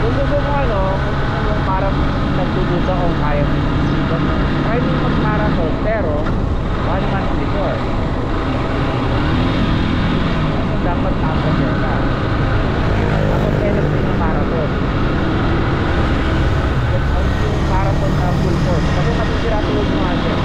Kung gusto mo ano, kung gusto mo parang nagdududa kung kaya mo try mo mag-marathon pero 1 month before. So, dapat nakaprepare ka. Tapos kailan din yung marathon. Yung marathon na full course. Kasi matitira tulog mo nga siya.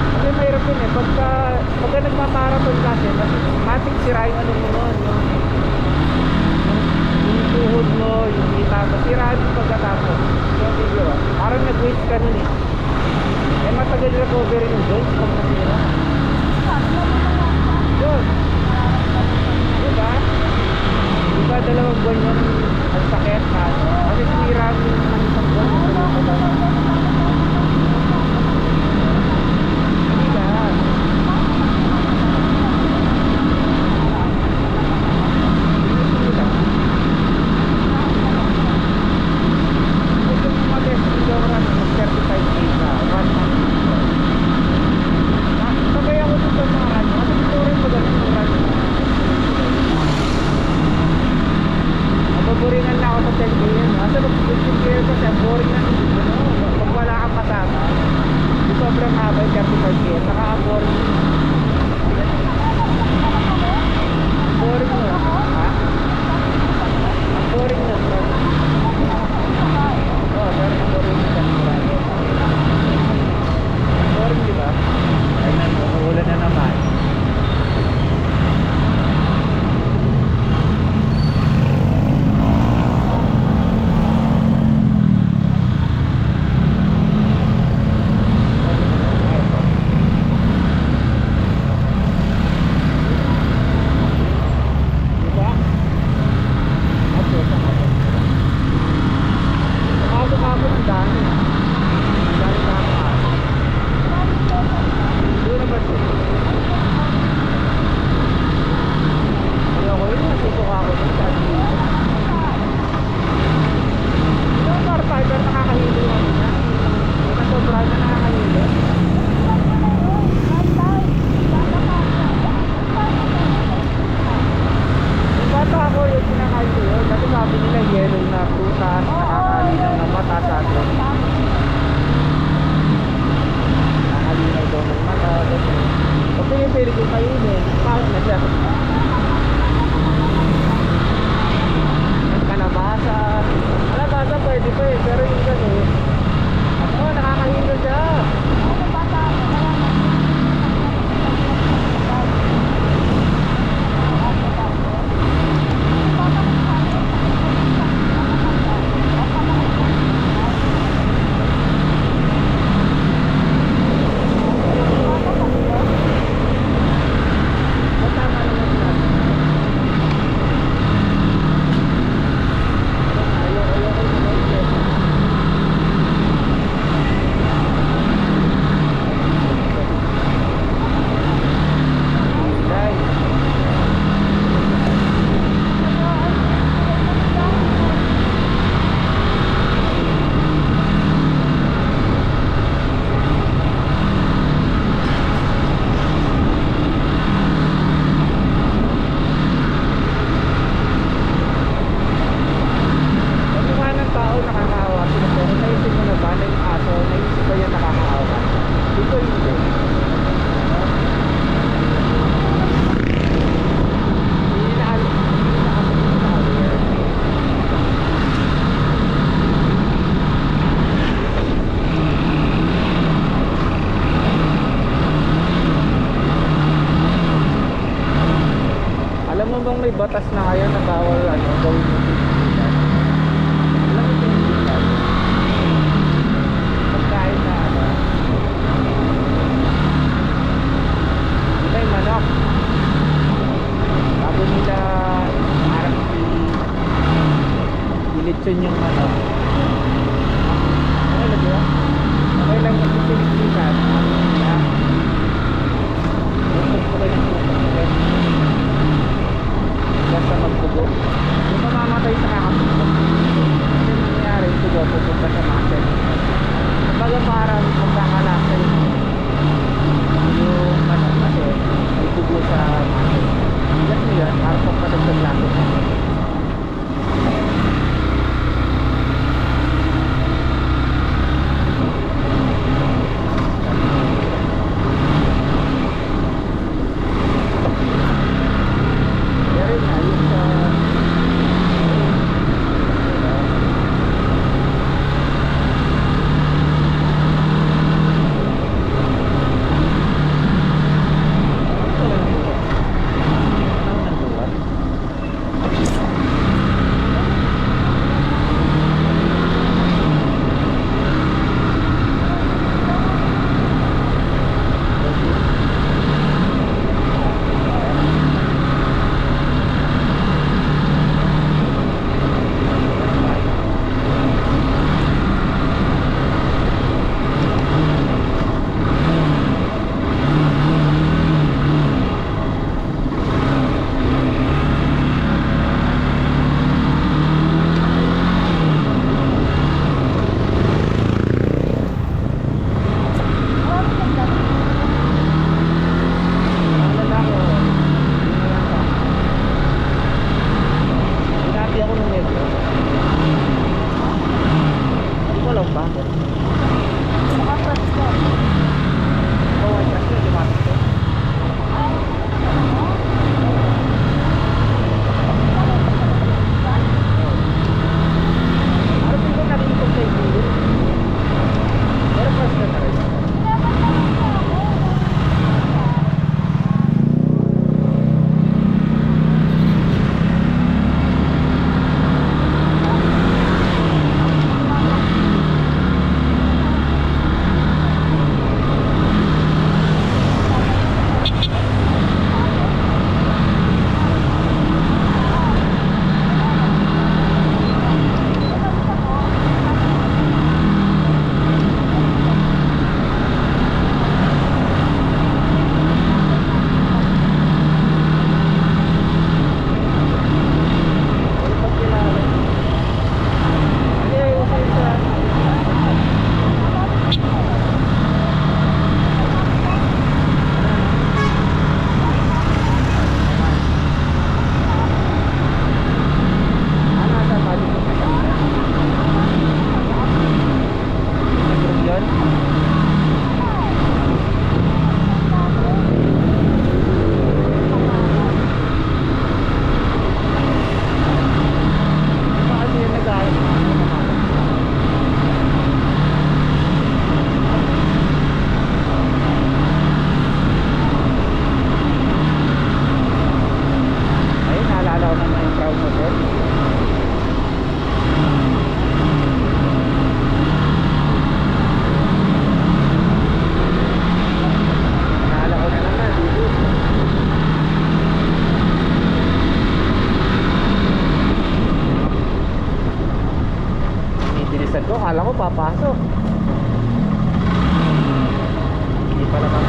Kasi mahirap yun eh. Pagka nagmamarathon kasi, matik sira yung ano mo nun. Yung tuhod mo, yung hita mo. Siraan yung pagkatapos. Yung video ba? Parang nag-wait ka nun eh. Eh matagal recovery yung joints pag nasira. Yun. Diba? Diba 2 buwan yun ang sakit na kasi sinira mo yung isang buwan. Boringan na ako sa 10K yun. Asa mag-10K yun kasi boring na nito. Pag wala kang kasama, sobrang haba yung 35K. Nakaka-boring. Boring na. Ha? Ang boring na. Oo, pero ang boring na. Boring diba? Ay na, uulan na naman. May batas na ngayon na bawal gawin mo pagkain. Alam mo yung pagkain na may manok bago nila parang ilitsyon yung manok. Ano lang yun? Okay lang yung pinipilitan na basta magtugo. Yung mamamatay sa kakatugo. Kasi nangyayari, tugo pupunta sa muscle. Kapag parang magkakalasa yung manok kasi may tugo sa muscle. Bigat nyo yan, parang pagkadagdag laso. kahapon. Nakapag ko. Oo, ay kasi lumapit ko. Ano po yung narinig ko sa ibigin? Pero first na rin. Bilisan ko, akala ko papasok. Hindi pala papasok.